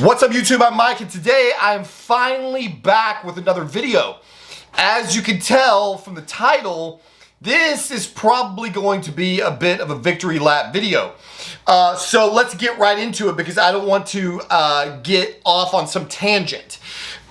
What's up YouTube, I'm Mike, and today I'm finally back with another video. As you can tell from the title, this is probably going to be a bit of a victory lap video. So let's get right into it because I don't want to get off on some tangent.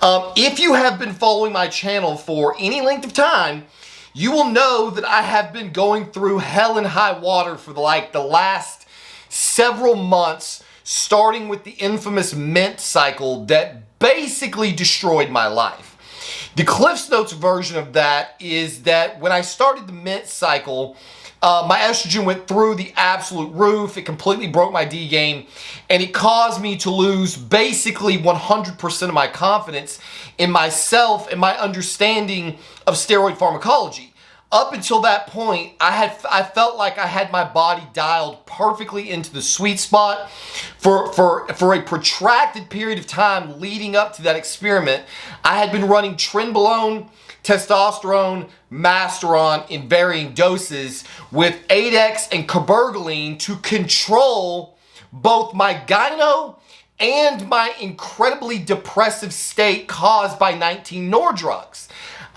If you have been following my channel for any length of time, you will know that I have been going through hell and high water for the last several months, starting with the infamous mint cycle that basically destroyed my life. The Cliff's Notes version of that is that when I started the mint cycle, my estrogen went through the absolute roof. It completely broke my D game, and it caused me to lose basically 100% of my confidence in myself and my understanding of steroid pharmacology. Up until that point, I felt like I had my body dialed perfectly into the sweet spot. For a protracted period of time leading up to that experiment, I had been running trenbolone, testosterone, masteron in varying doses with 8X and cabergoline to control both my gyno and my incredibly depressive state caused by 19-nor drugs.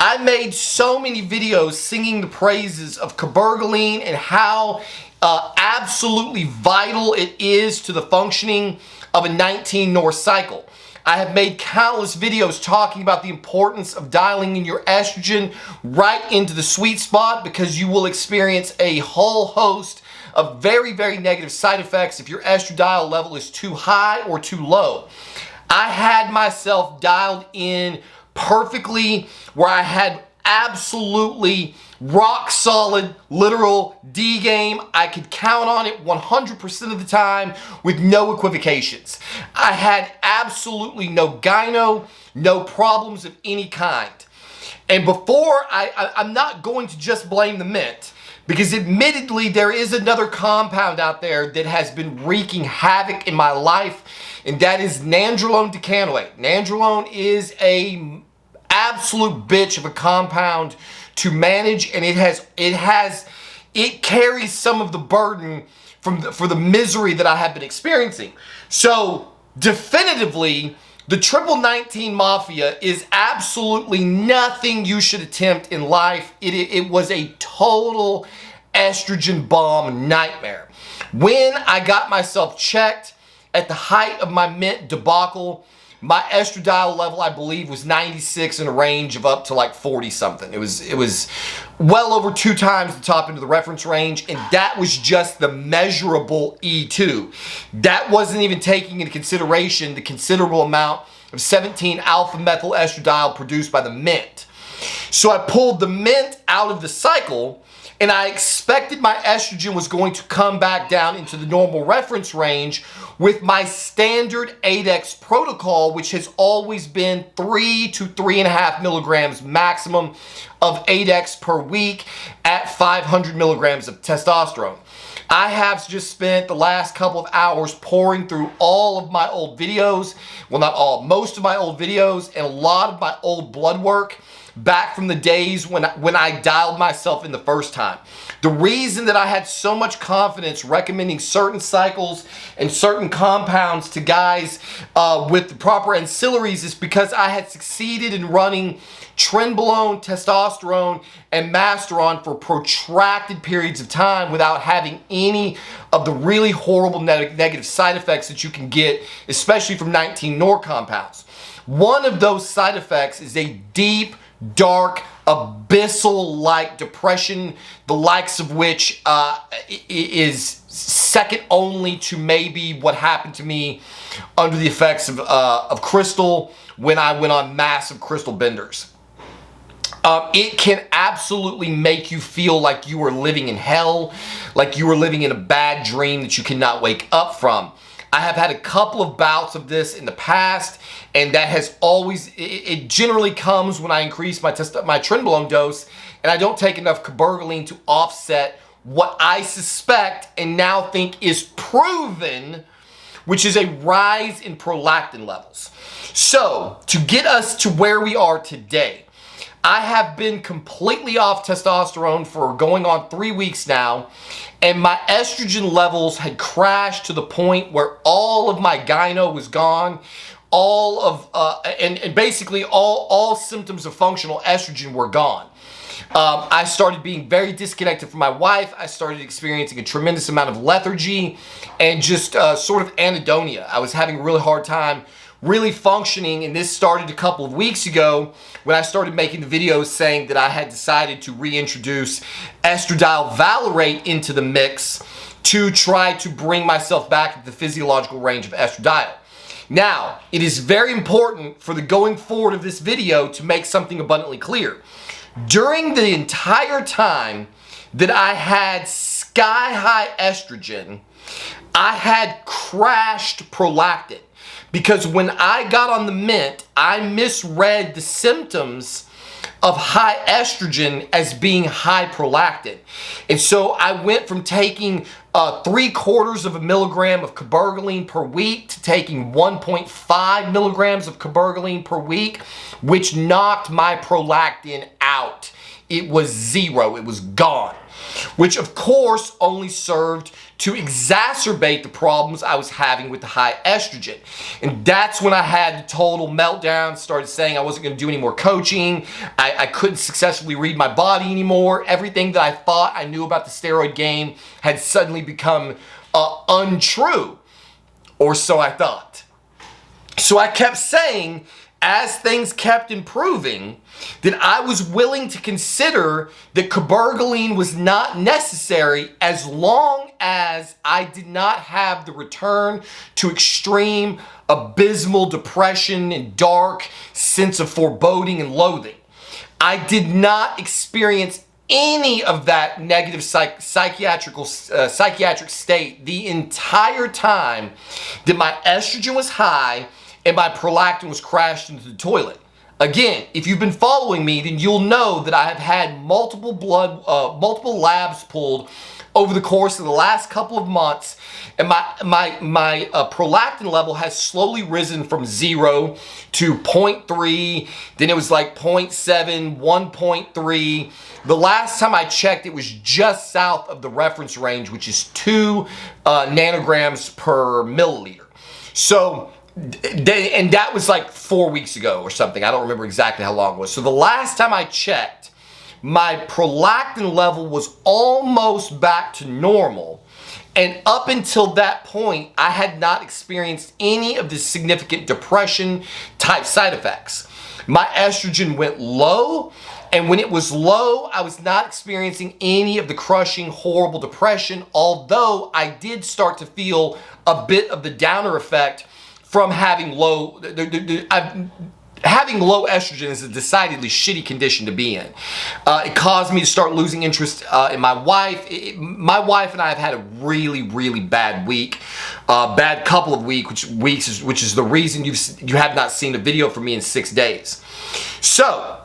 I made so many videos singing the praises of cabergoline and how absolutely vital it is to the functioning of a 19-nor cycle. I have made countless videos talking about the importance of dialing in your estrogen right into the sweet spot because you will experience a whole host of very, very negative side effects if your estradiol level is too high or too low. I had myself dialed in perfectly where I had absolutely rock solid literal D game. I could count on it 100% of the time with no equivocations. I had absolutely no gyno, no problems of any kind. And before, I'm not going to just blame the mint, because admittedly there is another compound out there that has been wreaking havoc in my life, and that is nandrolone decanoate. Nandrolone is a absolute bitch of a compound to manage, and it carries some of the burden for the misery that I have been experiencing. So definitively, the triple 19 mafia is absolutely nothing you should attempt in life. It was a total estrogen bomb nightmare. When I got myself checked at the height of my mint debacle, my estradiol level, I believe, was 96 in a range of up to like 40 something. It was well over 2 times the top end of the reference range, and that was just the measurable E2. That wasn't even taking into consideration the considerable amount of 17 alpha methyl estradiol produced by the mint. So I pulled the mint out of the cycle, and I expected my estrogen was going to come back down into the normal reference range with my standard 8X protocol, which has always been 3 to 3.5 milligrams maximum of 8X per week at 500 milligrams of testosterone. I have just spent the last couple of hours pouring through all of my old videos, well, not all, most of my old videos, and a lot of my old blood work back from the days when I dialed myself in the first time. The reason that I had so much confidence recommending certain cycles and certain compounds to guys with the proper ancillaries is because I had succeeded in running trenbolone, testosterone, and masteron for protracted periods of time without having any of the really horrible negative side effects that you can get, especially from 19-nor compounds. One of those side effects is a deep, dark, abyssal-like depression, the likes of which is second only to maybe what happened to me under the effects of crystal when I went on massive crystal benders. It can absolutely make you feel like you are living in hell, like you are living in a bad dream that you cannot wake up from. I have had a couple of bouts of this in the past, and that has always, it generally comes when I increase my trenbolone dose and I don't take enough cabergoline to offset what I suspect and now think is proven, which is a rise in prolactin levels. So, to get us to where we are today, I have been completely off testosterone for going on 3 weeks now, and my estrogen levels had crashed to the point where all of my gyno was gone. All of, and basically all symptoms of functional estrogen were gone. I started being very disconnected from my wife. I started experiencing a tremendous amount of lethargy and just sort of anhedonia. I was having a really hard time really functioning, and this started a couple of weeks ago when I started making the videos saying that I had decided to reintroduce estradiol valerate into the mix to try to bring myself back into the physiological range of estradiol. Now, it is very important for the going forward of this video to make something abundantly clear. During the entire time that I had sky-high estrogen, I had crashed prolactin. Because when I got on the mint, I misread the symptoms of high estrogen as being high prolactin. And so I went from taking 3/4 of a milligram of cabergoline per week to taking 1.5 milligrams of cabergoline per week, which knocked my prolactin out. It was zero, it was gone. Which of course only served to exacerbate the problems I was having with the high estrogen. And that's when I had the total meltdown, started saying I wasn't going to do any more coaching. I couldn't successfully read my body anymore. Everything that I thought I knew about the steroid game had suddenly become untrue. Or so I thought. So I kept saying, as things kept improving, that I was willing to consider that cabergoline was not necessary as long as I did not have the return to extreme abysmal depression and dark sense of foreboding and loathing. I did not experience any of that negative psychiatric state the entire time that my estrogen was high and my prolactin was crashed into the toilet. Again, if you've been following me, then you'll know that I have had multiple labs pulled over the course of the last couple of months, and my prolactin level has slowly risen from 0 to 0.3, then it was like 0.7, 1.3. The last time I checked, it was just south of the reference range, which is 2 nanograms per milliliter. So, and that was like 4 weeks ago or something. I don't remember exactly how long it was. So the last time I checked, my prolactin level was almost back to normal. And up until that point, I had not experienced any of the significant depression type side effects. My estrogen went low, and when it was low, I was not experiencing any of the crushing, horrible depression, although I did start to feel a bit of the downer effect from having low, having low estrogen is a decidedly shitty condition to be in. It caused me to start losing interest in my wife. My wife and I have had a really, really bad week, bad couple of weeks, which is the reason you have not seen a video from me in 6 days. So,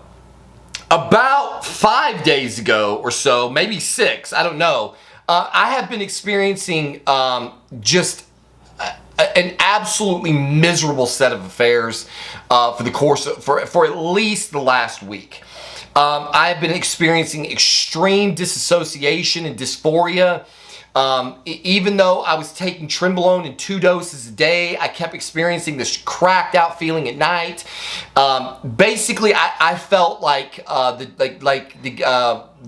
about 5 days ago or so, maybe 6, I don't know, I have been experiencing just an absolutely miserable set of affairs for the course of, for at least the last week. I have been experiencing extreme disassociation and dysphoria. Even though I was taking trenbolone in 2 doses a day, I kept experiencing this cracked out feeling at night. Basically, I felt like the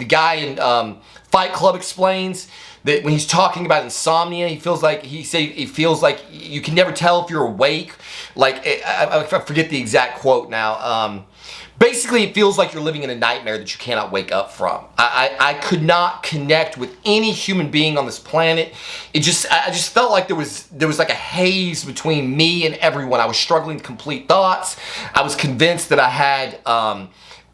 guy in Fight Club explains that when he's talking about insomnia, he feels like you can never tell if you're awake. Like, I forget the exact quote now. Basically, it feels like you're living in a nightmare that you cannot wake up from. I could not connect with any human being on this planet. I just felt like there was like a haze between me and everyone. I was struggling to complete thoughts. I was convinced that I had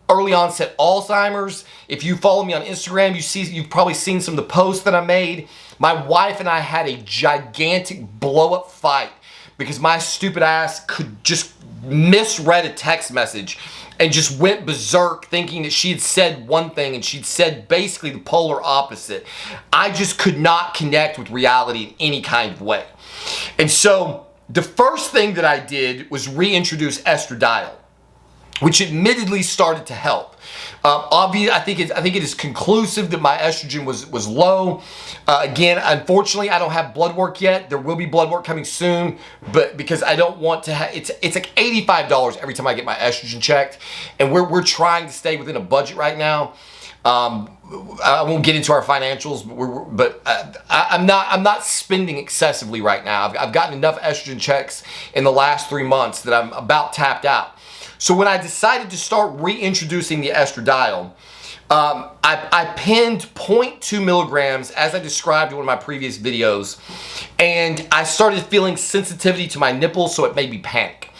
early onset Alzheimer's. If you follow me on Instagram, you've probably seen some of the posts that I made. My wife and I had a gigantic blow-up fight because my stupid ass could just misread a text message and just went berserk thinking that she had said one thing and she'd said basically the polar opposite. I just could not connect with reality in any kind of way. And so the first thing that I did was reintroduce estradiol. which admittedly started to help. Obviously, I think it is conclusive that my estrogen was low. Again, unfortunately, I don't have blood work yet. There will be blood work coming soon, but because I don't want to have, it's like $85 every time I get my estrogen checked, and we're trying to stay within a budget right now. I won't get into our financials, but I'm not spending excessively right now. I've gotten enough estrogen checks in the last 3 months that I'm about tapped out. So when I decided to start reintroducing the estradiol, I pinned 0.2 milligrams as I described in one of my previous videos, and I started feeling sensitivity to my nipples, so it made me panic.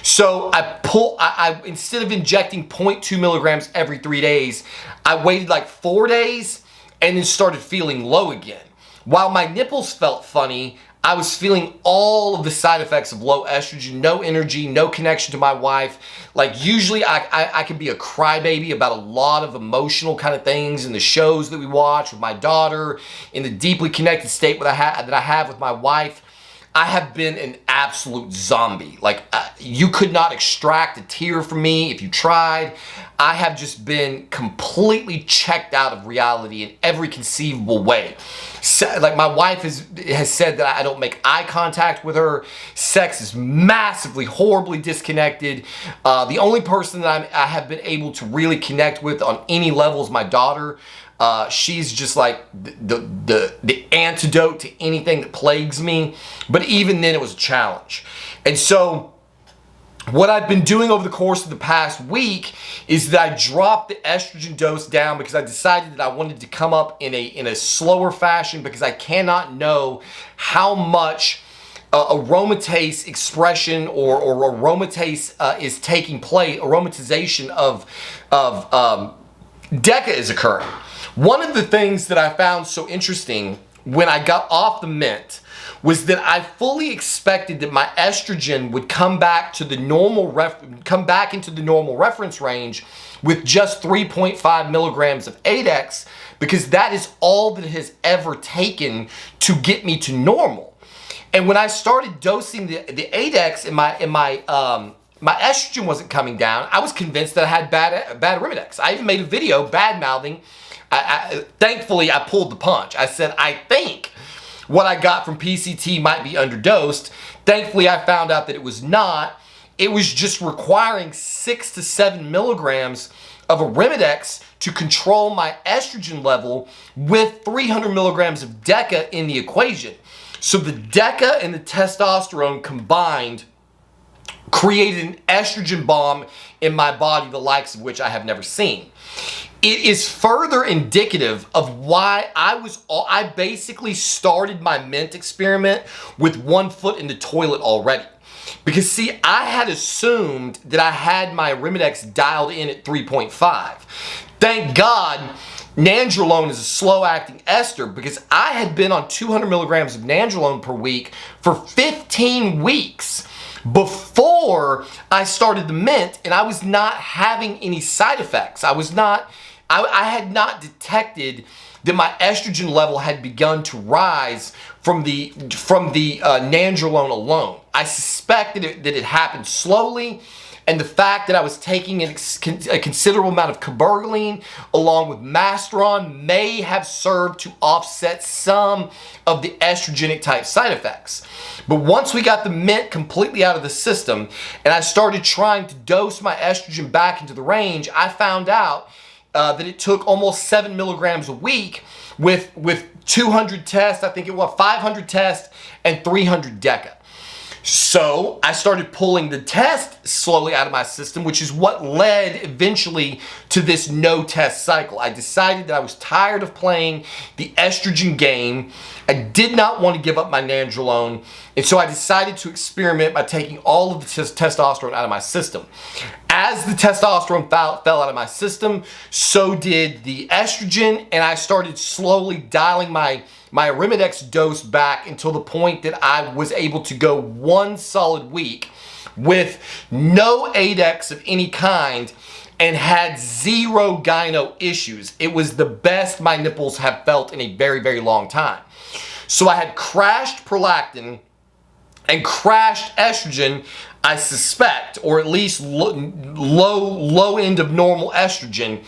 So I instead of injecting 0.2 milligrams every 3 days, I waited like 4 days and then started feeling low again. While my nipples felt funny, I was feeling all of the side effects of low estrogen, no energy, no connection to my wife. Like usually I can be a crybaby about a lot of emotional kind of things in the shows that we watch with my daughter, in the deeply connected state that I have with my wife. I have been an absolute zombie. Like you could not extract a tear from me if you tried. I have just been completely checked out of reality in every conceivable way. So, like my wife has said that I don't make eye contact with her. Sex is massively, horribly disconnected. The only person that I have been able to really connect with on any level is my daughter. She's just like the antidote to anything that plagues me. But even then it was a challenge. And so what I've been doing over the course of the past week is that I dropped the estrogen dose down because I decided that I wanted to come up in a slower fashion, because I cannot know how much aromatase expression or aromatase is taking place, aromatization of DECA is occurring. One of the things that I found so interesting when I got off the mint was that I fully expected that my estrogen would come back to the normal into the normal reference range with just 3.5 milligrams of 8X, because that is all that it has ever taken to get me to normal. And when I started dosing the 8X and my estrogen wasn't coming down, I was convinced that I had bad Arimidex. I even made a video bad-mouthing. Thankfully, I pulled the punch. I said, I think what I got from PCT might be underdosed. Thankfully, I found out that it was not. It was just requiring 6 to 7 milligrams of Arimidex to control my estrogen level with 300 milligrams of DECA in the equation. So the DECA and the testosterone combined created an estrogen bomb in my body, the likes of which I have never seen. It is further indicative of why I basically started my mint experiment with 1 foot in the toilet already. Because see, I had assumed that I had my Arimidex dialed in at 3.5. Thank God nandrolone is a slow-acting ester, because I had been on 200 milligrams of nandrolone per week for 15 weeks before I started the mint, and I was not having any side effects. I had not detected that my estrogen level had begun to rise from the nandrolone alone. I suspected that it happened slowly, and the fact that I was taking a considerable amount of cabergoline along with masteron may have served to offset some of the estrogenic type side effects. But once we got the mint completely out of the system and I started trying to dose my estrogen back into the range, I found out that it took almost 7 milligrams a week with 200 tests, I think it was 500 tests and 300 DECA. So I started pulling the test slowly out of my system, which is what led eventually to this no test cycle. I decided that I was tired of playing the estrogen game. I did not want to give up my nandrolone, and so I decided to experiment by taking all of the testosterone out of my system. As the testosterone fell out of my system, so did the estrogen, and I started slowly dialing my Arimidex dose back until the point that I was able to go 1 solid week with no 8X of any kind and had 0 gyno issues. It was the best my nipples have felt in a very, very long time. So I had crashed Prolactin, and crashed estrogen, I suspect, or at least low end of normal estrogen.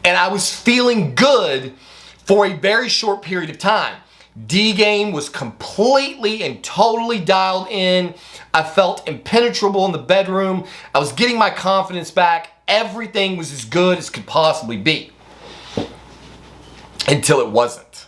And I was feeling good for a very short period of time. D game was completely and totally dialed in. I felt impenetrable in the bedroom. I was getting my confidence back. Everything was as good as could possibly be. Until it wasn't.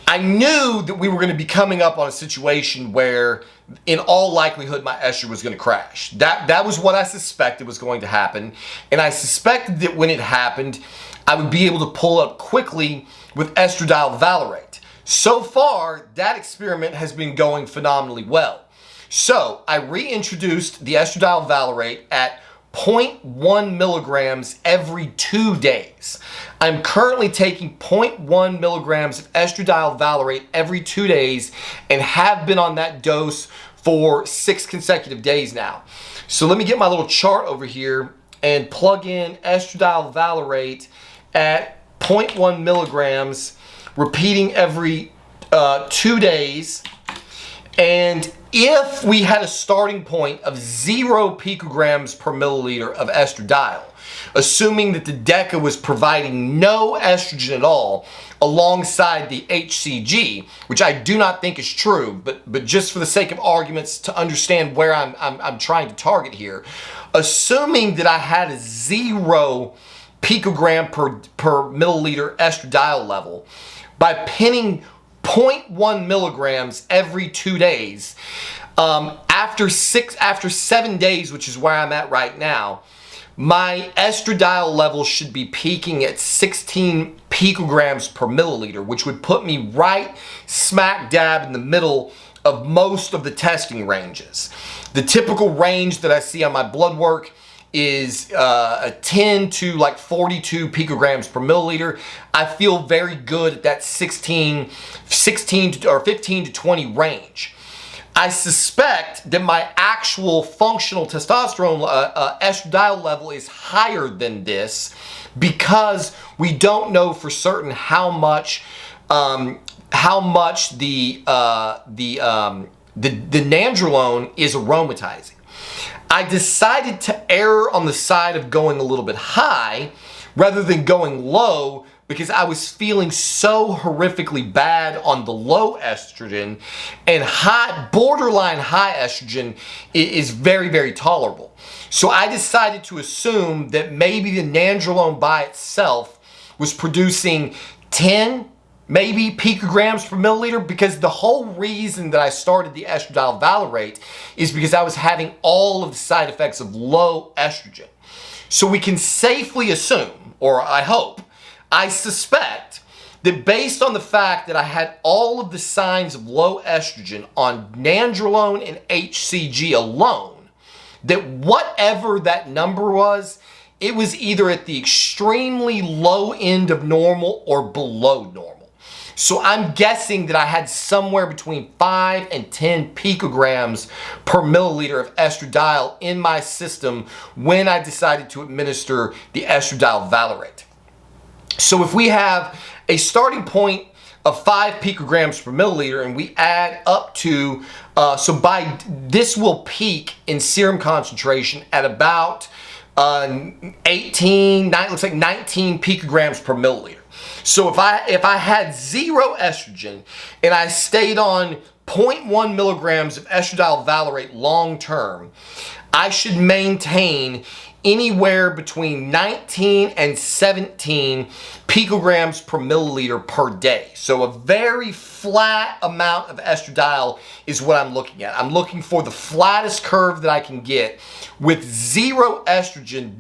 I knew that we were going to be coming up on a situation where, in all likelihood, my estrogen was going to crash. That was what I suspected was going to happen. And I suspected that when it happened, I would be able to pull up quickly with estradiol valerate. So far, that experiment has been going phenomenally well. So I reintroduced the estradiol valerate at 0.1 milligrams every 2 days. I'm currently taking 0.1 milligrams of estradiol valerate every 2 days and have been on that dose for 6 consecutive days now. So let me get my little chart over here and plug in estradiol valerate at 0.1 milligrams, repeating every 2 days. And if we had a starting point of 0 picograms per milliliter of estradiol, assuming that the DECA was providing no estrogen at all alongside the HCG, which I do not think is true, but just for the sake of arguments to understand where I'm trying to target here, assuming that I had a 0 picogram per milliliter estradiol level, by pinning 0.1 milligrams every 2 days, after 7 days, which is where I'm at right now, my estradiol level should be peaking at 16 picograms per milliliter, which would put me right smack dab in the middle of most of the testing ranges. The typical range that I see on my blood work is a 10 to like 42 picograms per milliliter. I feel very good at that 16 or 15 to 20 range. I suspect that my actual functional testosterone estradiol level is higher than this because we don't know for certain how much the nandrolone is aromatizing. I decided to err on the side of going a little bit high rather than going low because I was feeling so horrifically bad on the low estrogen, and borderline high estrogen is very, very tolerable. So I decided to assume that maybe the nandrolone by itself was producing 10 maybe picograms per milliliter, because the whole reason that I started the estradiol valerate is because I was having all of the side effects of low estrogen. So we can safely assume, or I suspect, that based on the fact that I had all of the signs of low estrogen on nandrolone and HCG alone, that whatever that number was, it was either at the extremely low end of normal or below normal. So I'm guessing that I had somewhere between 5 and 10 picograms per milliliter of estradiol in my system when I decided to administer the estradiol valerate. So if we have a starting point of 5 picograms per milliliter and we add up to, this will peak in serum concentration at about 19 picograms per milliliter. So if I had 0 estrogen and I stayed on 0.1 milligrams of estradiol valerate long term, I should maintain anywhere between 19 and 17 picograms per milliliter per day. So a very flat amount of estradiol is what I'm looking at. I'm looking for the flattest curve that I can get with 0 estrogen.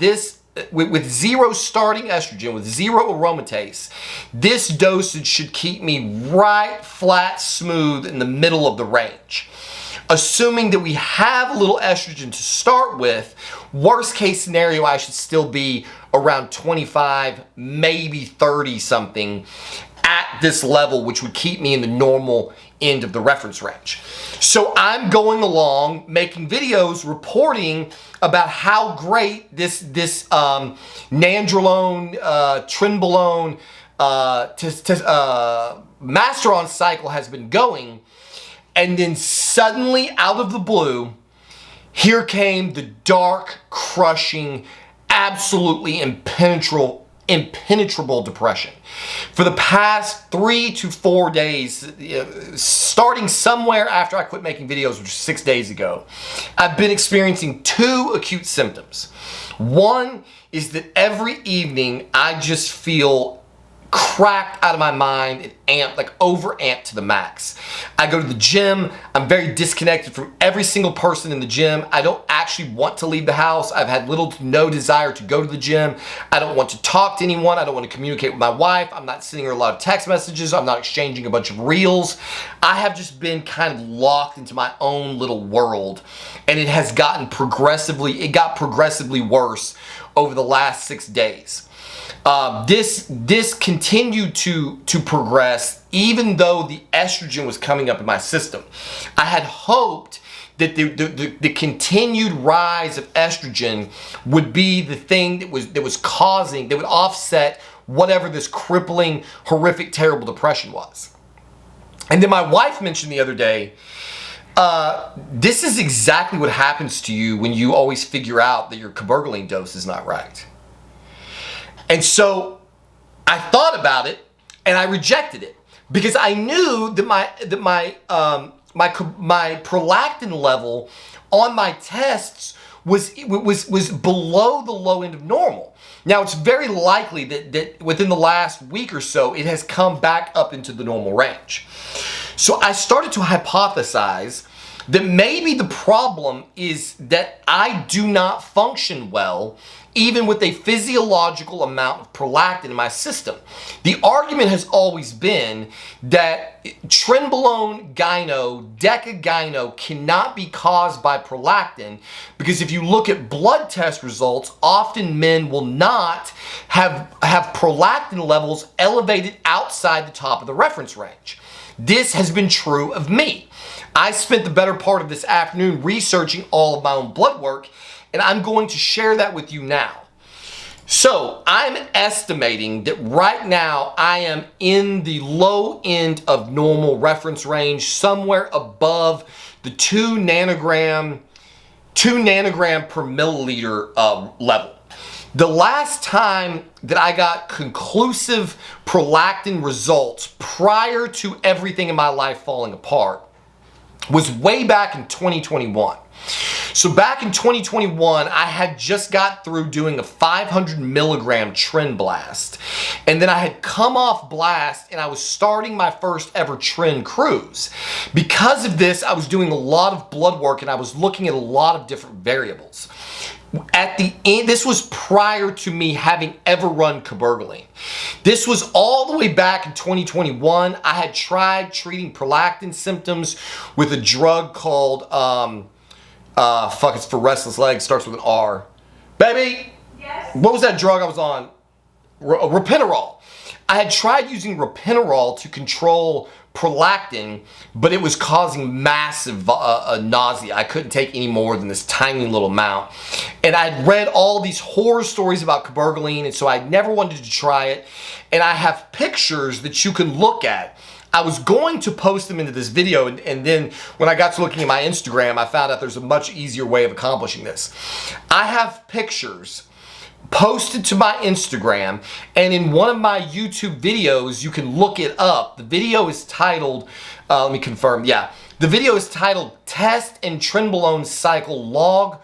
With 0 starting estrogen, with 0 aromatase, this dosage should keep me right flat smooth in the middle of the range. Assuming that we have a little estrogen to start with, worst case scenario, I should still be around 25, maybe 30 something at this level, which would keep me in the normal end of the reference range. So I'm going along making videos reporting about how great this nandrolone, trenbolone, masteron cycle has been going. And then suddenly, out of the blue, here came the dark, crushing, absolutely impenetrable depression. For the past 3 to 4 days, starting somewhere after I quit making videos, which was 6 days ago, I've been experiencing 2 acute symptoms. One is that every evening I just feel cracked out of my mind and amped, like over amped to the max. I go to the gym, I'm very disconnected from every single person in the gym. I don't actually want to leave the house. I've had little to no desire to go to the gym. I don't want to talk to anyone. I don't want to communicate with my wife. I'm not sending her a lot of text messages. I'm not exchanging a bunch of reels. I have just been kind of locked into my own little world, and it has gotten progressively worse over the last 6 days. This continued to progress even though the estrogen was coming up in my system. I had hoped that the continued rise of estrogen would be the thing that would offset whatever this crippling, horrific, terrible depression was. And then my wife mentioned the other day, this is exactly what happens to you when you always figure out that your cabergoline dose is not right. And so I thought about it and I rejected it because I knew that my prolactin level on my tests was below the low end of normal. Now it's very likely that within the last week or so it has come back up into the normal range. So I started to hypothesize that maybe the problem is that I do not function well even with a physiological amount of prolactin in my system. The argument has always been that trenbolone gyno, deca-gyno cannot be caused by prolactin because if you look at blood test results, often men will not have prolactin levels elevated outside the top of the reference range. This has been true of me. I spent the better part of this afternoon researching all of my own blood work, and I'm going to share that with you now. So I'm estimating that right now I am in the low end of normal reference range, somewhere above the 2 nanogram per milliliter level. The last time that I got conclusive prolactin results prior to everything in my life falling apart was way back in 2021. So back in 2021, I had just got through doing a 500 milligram Tren blast. And then I had come off blast and I was starting my first ever Tren cruise. Because of this, I was doing a lot of blood work and I was looking at a lot of different variables. At the end, this was prior to me having ever run cabergoline. This was all the way back in 2021. I had tried treating prolactin symptoms with a drug called, it's for restless legs, starts with an R. Baby! Yes? What was that drug I was on? Ropinirole. I had tried using ropinirole to control prolactin, but it was causing massive nausea. I couldn't take any more than this tiny little amount. And I'd read all these horror stories about cabergoline, and so I never wanted to try it. And I have pictures that you can look at. I was going to post them into this video, and then when I got to looking at my Instagram, I found out there's a much easier way of accomplishing this. I have pictures posted to my Instagram, and in one of my YouTube videos, you can look it up. The video is titled, let me confirm, yeah. The video is titled Test and Trenbolone Cycle Log,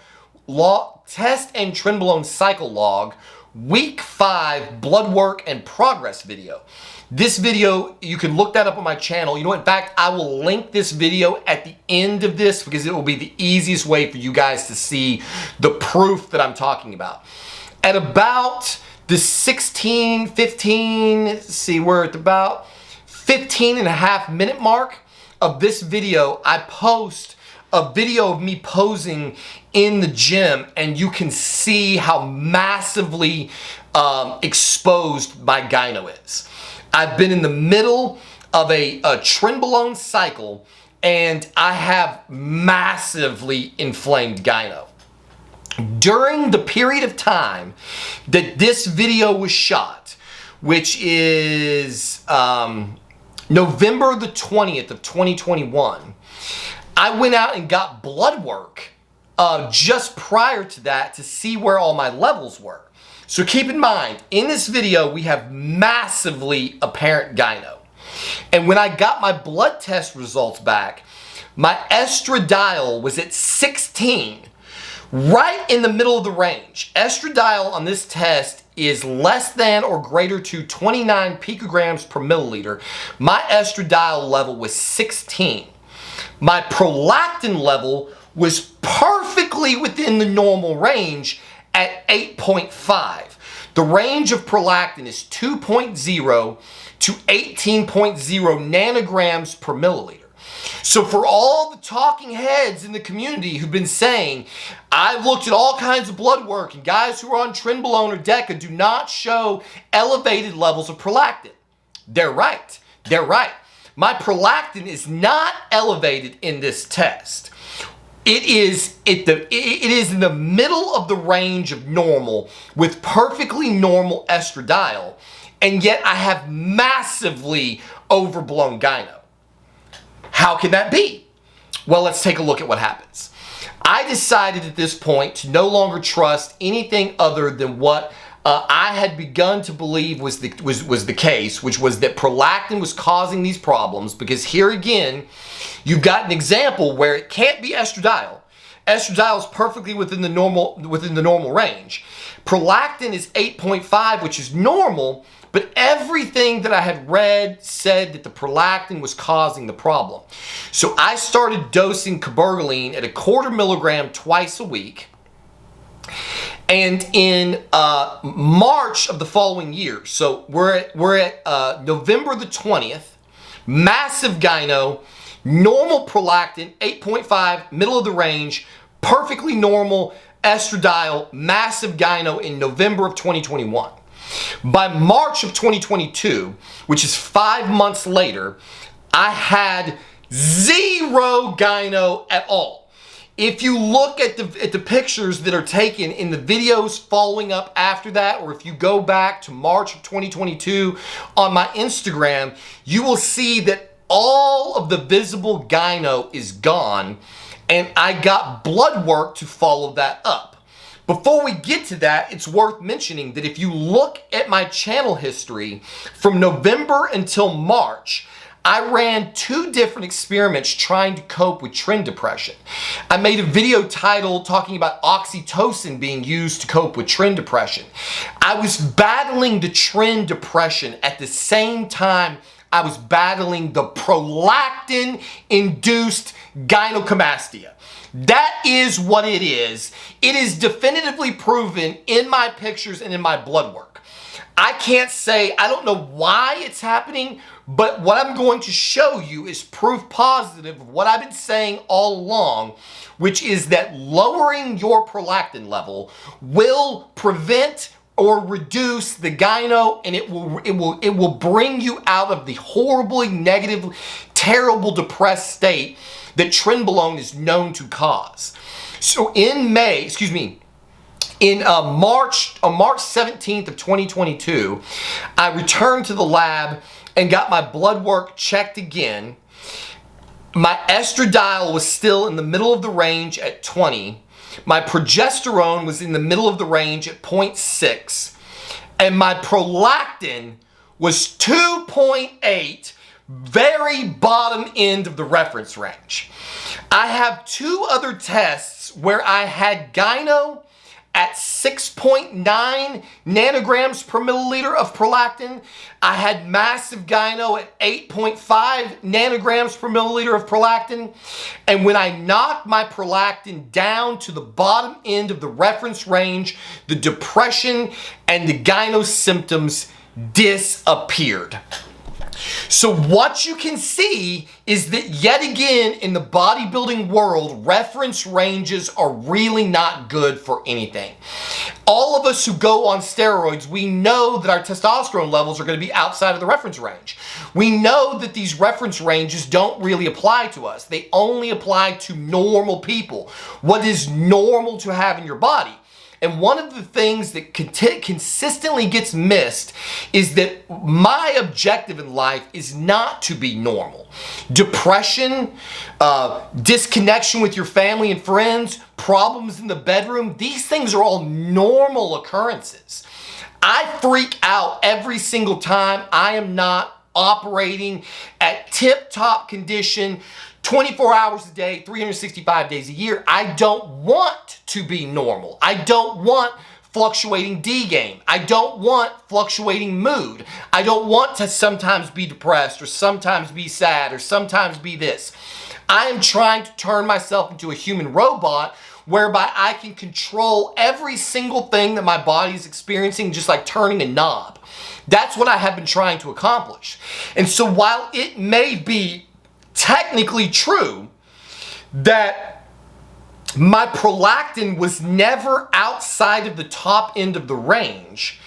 Test and Trenbolone Cycle Log, Week 5 Blood Work and Progress video. This video, you can look that up on my channel. You know, in fact, I will link this video at the end of this because it will be the easiest way for you guys to see the proof that I'm talking about. At about the 15, let's see, we're at about 15 and a half minute mark of this video, I post a video of me posing in the gym, and you can see how massively exposed my gyno is. I've been in the middle of a trenbolone cycle, and I have massively inflamed gyno. During the period of time that this video was shot, which is November the 20th of 2021, I went out and got blood work just prior to that to see where all my levels were. So keep in mind, in this video, we have massively apparent gyno. And when I got my blood test results back, my estradiol was at 16, right in the middle of the range. Estradiol on this test is less than or greater to 29 picograms per milliliter. My estradiol level was 16. My prolactin level was perfectly within the normal range at 8.5. The range of prolactin is 2.0 to 18.0 nanograms per milliliter. So for all the talking heads in the community who've been saying, I've looked at all kinds of blood work and guys who are on Trenbolone or Deca do not show elevated levels of prolactin. They're right. They're right. My prolactin is not elevated in this test. It is in the middle of the range of normal with perfectly normal estradiol, and yet I have massively overblown gyno. How can that be? Well, let's take a look at what happens. I decided at this point to no longer trust anything other than what I had begun to believe was the case, which was that prolactin was causing these problems, because here again, you've got an example where it can't be estradiol. Estradiol is perfectly within the normal range. Prolactin is 8.5, which is normal, but everything that I had read said that the prolactin was causing the problem. So I started dosing cabergoline at 1/4 milligram twice a week. And in March of the following year, so we're at November the 20th, massive gyno, normal prolactin, 8.5, middle of the range, perfectly normal estradiol, massive gyno in November of 2021. By March of 2022, which is 5 months later, I had zero gyno at all. If you look at the pictures that are taken in the videos following up after that, or if you go back to March of 2022 on my Instagram, you will see that all of the visible gyno is gone, and I got blood work to follow that up. Before we get to that, it's worth mentioning that if you look at my channel history from November until March, I ran 2 different experiments trying to cope with trend depression. I made a video titled talking about oxytocin being used to cope with trend depression. I was battling the trend depression at the same time I was battling the prolactin-induced gynecomastia. That is what it is. It is definitively proven in my pictures and in my blood work. I can't say, I don't know why it's happening, but what I'm going to show you is proof positive of what I've been saying all along, which is that lowering your prolactin level will prevent or reduce the gyno, and it will bring you out of the horribly negative, terrible, depressed state that Trenbolone is known to cause. So in March 17th of 2022, I returned to the lab and got my blood work checked again. My estradiol was still in the middle of the range at 20. My progesterone was in the middle of the range at 0.6. And my prolactin was 2.8, very bottom end of the reference range. I have 2 other tests where I had gyno at 6.9 nanograms per milliliter of prolactin. I had massive gyno at 8.5 nanograms per milliliter of prolactin. And when I knocked my prolactin down to the bottom end of the reference range, the depression and the gyno symptoms disappeared. So what you can see is that yet again in the bodybuilding world, reference ranges are really not good for anything. All of us who go on steroids, we know that our testosterone levels are going to be outside of the reference range. We know that these reference ranges don't really apply to us. They only apply to normal people. What is normal to have in your body? And one of the things that consistently gets missed is that my objective in life is not to be normal. Depression, disconnection with your family and friends, problems in the bedroom, these things are all normal occurrences. I freak out every single time I am not operating at tip-top condition 24 hours a day, 365 days a year. I don't want to be normal. I don't want fluctuating D game. I don't want fluctuating mood. I don't want to sometimes be depressed or sometimes be sad or sometimes be this. I am trying to turn myself into a human robot whereby I can control every single thing that my body is experiencing, just like turning a knob. That's what I have been trying to accomplish. And so while it may be technically true that my prolactin was never outside of the top end of the range,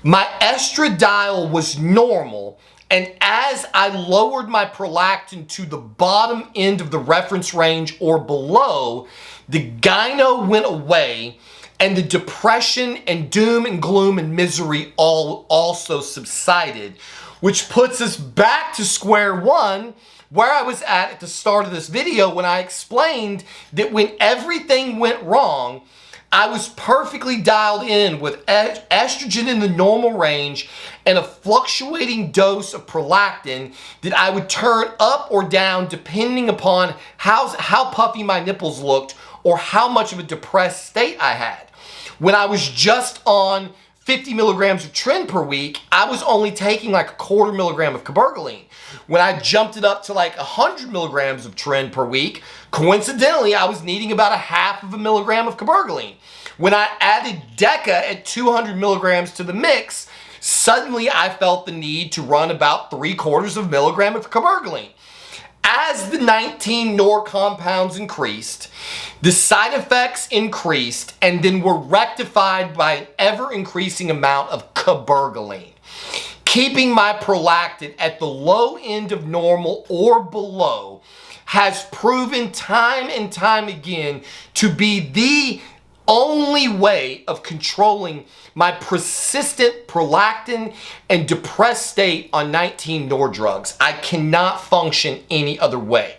my estradiol was normal. And as I lowered my prolactin to the bottom end of the reference range or below, the gyno went away and the depression and doom and gloom and misery all also subsided, which puts us back to square one where I was at the start of this video when I explained that when everything went wrong, I was perfectly dialed in with estrogen in the normal range and a fluctuating dose of prolactin that I would turn up or down depending upon how puffy my nipples looked or how much of a depressed state I had. When I was just on 50 milligrams of tren per week, I was only taking like a quarter milligram of cabergoline. When I jumped it up to like 100 milligrams of tren per week, coincidentally, I was needing about a half of a milligram of cabergoline. When I added Deca at 200 milligrams to the mix, suddenly I felt the need to run about 3/4 of a milligram of cabergoline. As the 19 NOR compounds increased, the side effects increased and then were rectified by an ever-increasing amount of cabergoline. Keeping my prolactin at the low end of normal or below has proven time and time again to be the only way of controlling my persistent prolactin and depressed state on 19 NOR drugs. I cannot function any other way.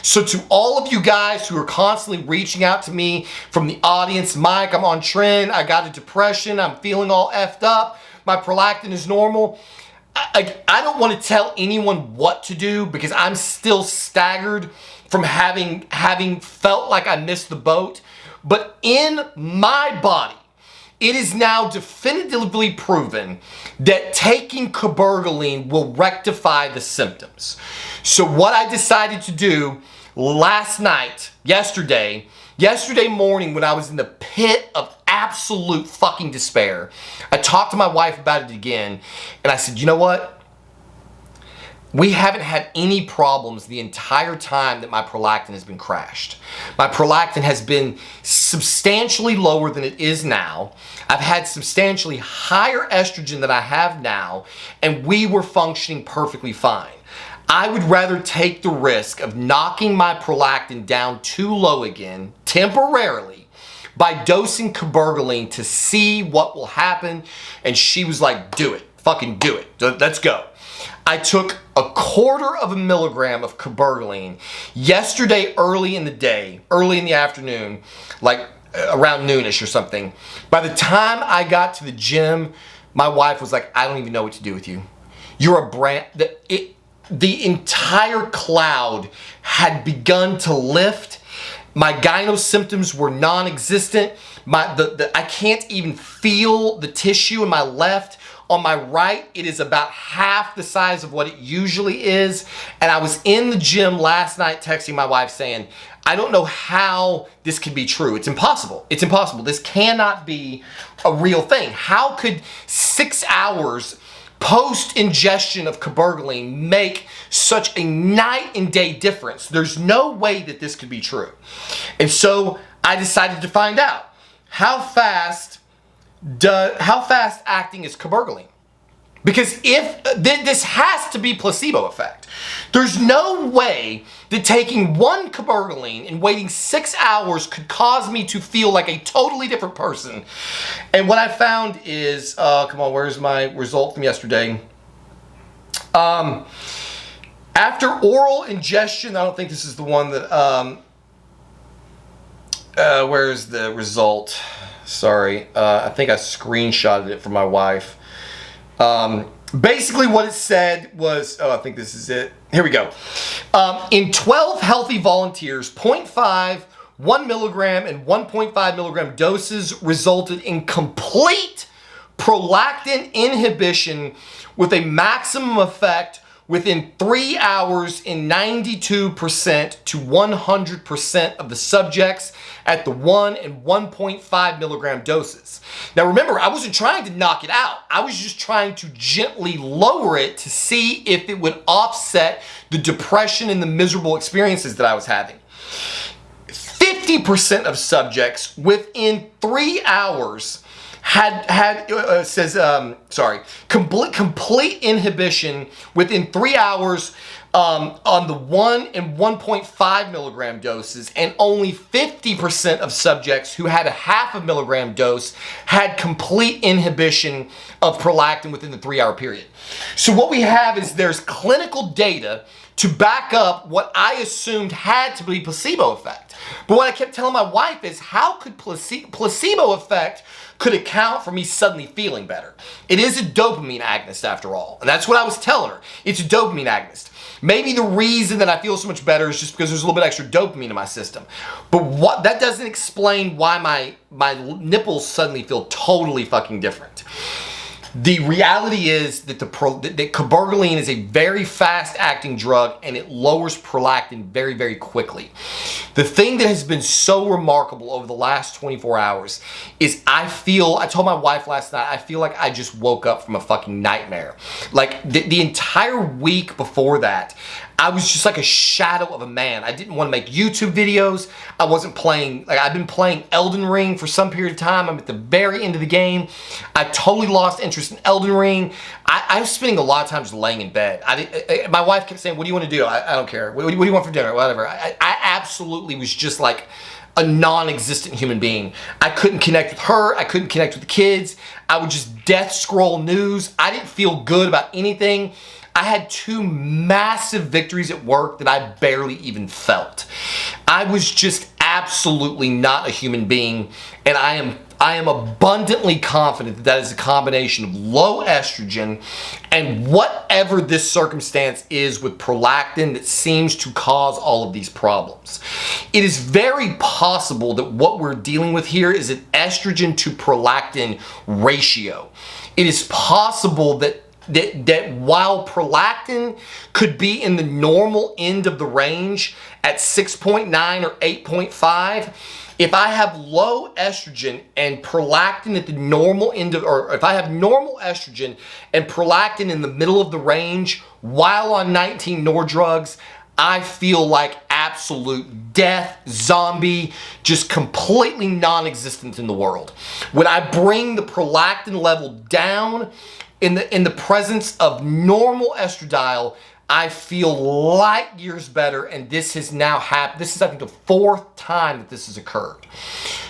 So to all of you guys who are constantly reaching out to me from the audience, Mike, I'm on tren, I got a depression, I'm feeling all effed up, my prolactin is normal. I don't want to tell anyone what to do because I'm still staggered from having felt like I missed the boat. But in my body, it is now definitively proven that taking cabergoline will rectify the symptoms. So what I decided to do yesterday morning when I was in the pit of absolute fucking despair, I talked to my wife about it again, and I said, you know what? We haven't had any problems the entire time that my prolactin has been crashed. My prolactin has been substantially lower than it is now. I've had substantially higher estrogen than I have now, and we were functioning perfectly fine. I would rather take the risk of knocking my prolactin down too low again, temporarily, by dosing cabergoline to see what will happen. And she was like, do it, fucking do it, let's go. I took 1/4 milligram of cabergoline yesterday early in the afternoon, like around noonish or something. By the time I got to the gym, my wife was like, I don't even know what to do with you. You're a brand, the entire cloud had begun to lift. My gyno symptoms were non-existent. I can't even feel the tissue in my left. On my right, it is about half the size of what it usually is. And I was in the gym last night texting my wife saying, I don't know how this could be true. It's impossible. It's impossible. This cannot be a real thing. How could 6 hours post-ingestion of cabergoline make such a night and day difference? There's no way that this could be true. And so I decided to find out how fast acting is cabergoline. Because if this has to be placebo effect. There's no way that taking one cabergoline and waiting 6 hours could cause me to feel like a totally different person. And what I found is, come on, where's my result from yesterday? After oral ingestion, I don't think this is the one that, where's the result? Sorry, I think I screenshotted it for my wife. Basically what it said was, I think this is it. Here we go. In 12 healthy volunteers, 0.5, 1 milligram, and 1.5 milligram doses resulted in complete prolactin inhibition with a maximum effect within 3 hours in 92% to 100% of the subjects at the 1 and 1.5 milligram doses. Now remember, I wasn't trying to knock it out. I was just trying to gently lower it to see if it would offset the depression and the miserable experiences that I was having. 50% of subjects within 3 hours complete inhibition within 3 hours on the 1 and 1.5 milligram doses, and only 50% of subjects who had a 0.5 milligram dose had complete inhibition of prolactin within the 3 hour period. So what we have is there's clinical data to back up what I assumed had to be placebo effect. But what I kept telling my wife is, how could placebo effect could account for me suddenly feeling better? It is a dopamine agonist after all. And that's what I was telling her. It's a dopamine agonist. Maybe the reason that I feel so much better is just because there's a little bit extra dopamine in my system. But that doesn't explain why my nipples suddenly feel totally fucking different. The reality is that that cabergoline is a very fast-acting drug, and it lowers prolactin very, very quickly. The thing that has been so remarkable over the last 24 hours is I told my wife last night, I feel like I just woke up from a fucking nightmare. Like the entire week before that, I was just like a shadow of a man. I didn't want to make YouTube videos. I wasn't playing, like I've been playing Elden Ring for some period of time. I'm at the very end of the game. I totally lost interest in Elden Ring. I was spending a lot of time just laying in bed. My wife kept saying, what do you want to do? I don't care. What do you want for dinner? Whatever. I absolutely was just like a non-existent human being. I couldn't connect with her. I couldn't connect with the kids. I would just death scroll news. I didn't feel good about anything. I had 2 massive victories at work that I barely even felt. I was just absolutely not a human being, and I am abundantly confident that that is a combination of low estrogen and whatever this circumstance is with prolactin that seems to cause all of these problems. It is very possible that what we're dealing with here is an estrogen to prolactin ratio. It is possible that while prolactin could be in the normal end of the range at 6.9 or 8.5, if I have low estrogen and prolactin at the normal end of, or if I have normal estrogen and prolactin in the middle of the range while on 19 NOR drugs, I feel like absolute death, zombie, just completely non-existent in the world. When I bring the prolactin level down in the presence of normal estradiol, I feel light years better, and this has now happened. This is, I think, the 4th time that this has occurred.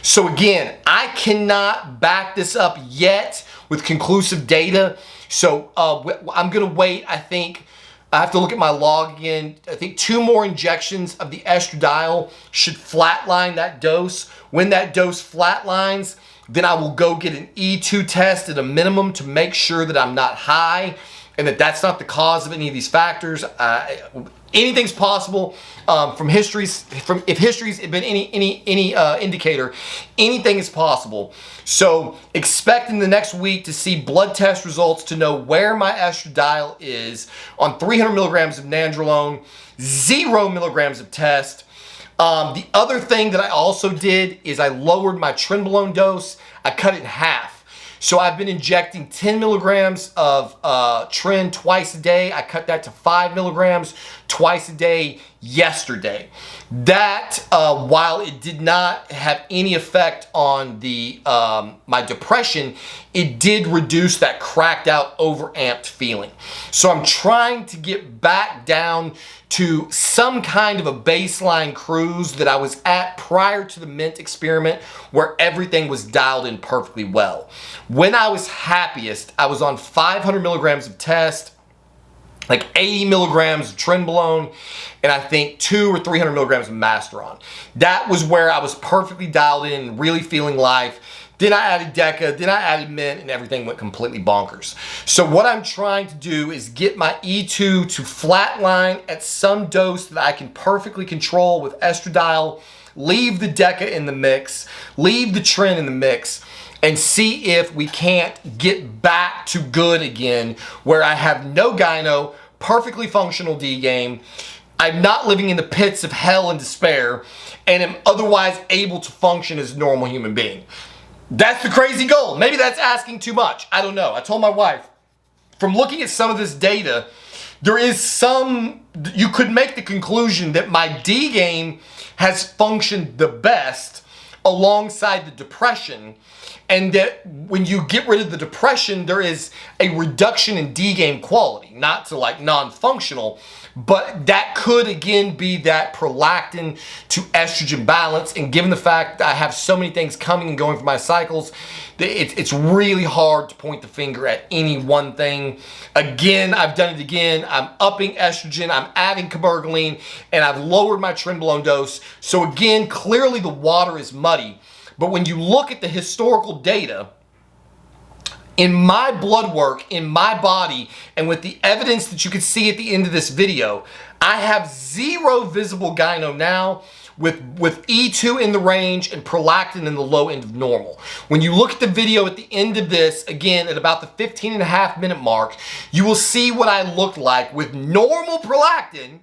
So again, I cannot back this up yet with conclusive data. So I'm gonna wait. I think I have to look at my log again. I think 2 more injections of the estradiol should flatline that dose. When that dose flatlines, then I will go get an E2 test at a minimum to make sure that I'm not high and that that's not the cause of any of these factors. Anything's possible. If history's been any indicator, anything is possible. So expect in the next week to see blood test results to know where my estradiol is on 300 milligrams of nandrolone, 0 milligrams of test. The other thing that I also did is I lowered my trenbolone dose. I cut it in half. So I've been injecting 10 milligrams of tren twice a day. I cut that to 5 milligrams twice a day yesterday. That, while it did not have any effect on the my depression, it did reduce that cracked out, overamped feeling. So I'm trying to get back down to some kind of a baseline cruise that I was at prior to the mint experiment, where everything was dialed in perfectly well. When I was happiest, I was on 500 milligrams of test, like 80 milligrams of trenbolone, and I think 200 or 300 milligrams of Masteron. That was where I was perfectly dialed in, really feeling life. Then I added Deca, then I added mint, and everything went completely bonkers. So what I'm trying to do is get my E2 to flatline at some dose that I can perfectly control with estradiol, leave the Deca in the mix, leave the Tren in the mix, and see if we can't get back to good again, where I have no gyno, perfectly functional D game, I'm not living in the pits of hell and despair, and am otherwise able to function as a normal human being. That's the crazy goal. Maybe that's asking too much. I don't know. I told my wife, from looking at some of this data, you could make the conclusion that my D game has functioned the best alongside the depression, and that when you get rid of the depression, there is a reduction in D game quality, not to like non-functional, but that could again be that prolactin to estrogen balance. And given the fact that I have so many things coming and going for my cycles, it's really hard to point the finger at any one thing. Again, I've done it again. I'm upping estrogen, I'm adding cabergoline, and I've lowered my trenbolone dose. So again, clearly the water is muddy. But when you look at the historical data, in my blood work, in my body, and with the evidence that you can see at the end of this video, I have zero visible gyno now with E2 in the range and prolactin in the low end of normal. When you look at the video at the end of this, again, at about the 15.5-minute mark, you will see what I looked like with normal prolactin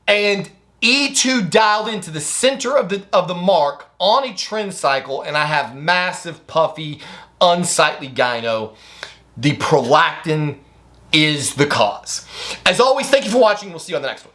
and E2 dialed into the center of the mark on a trend cycle, and I have massive, puffy, unsightly gyno. The prolactin is the cause. As always, thank you for watching. We'll see you on the next one.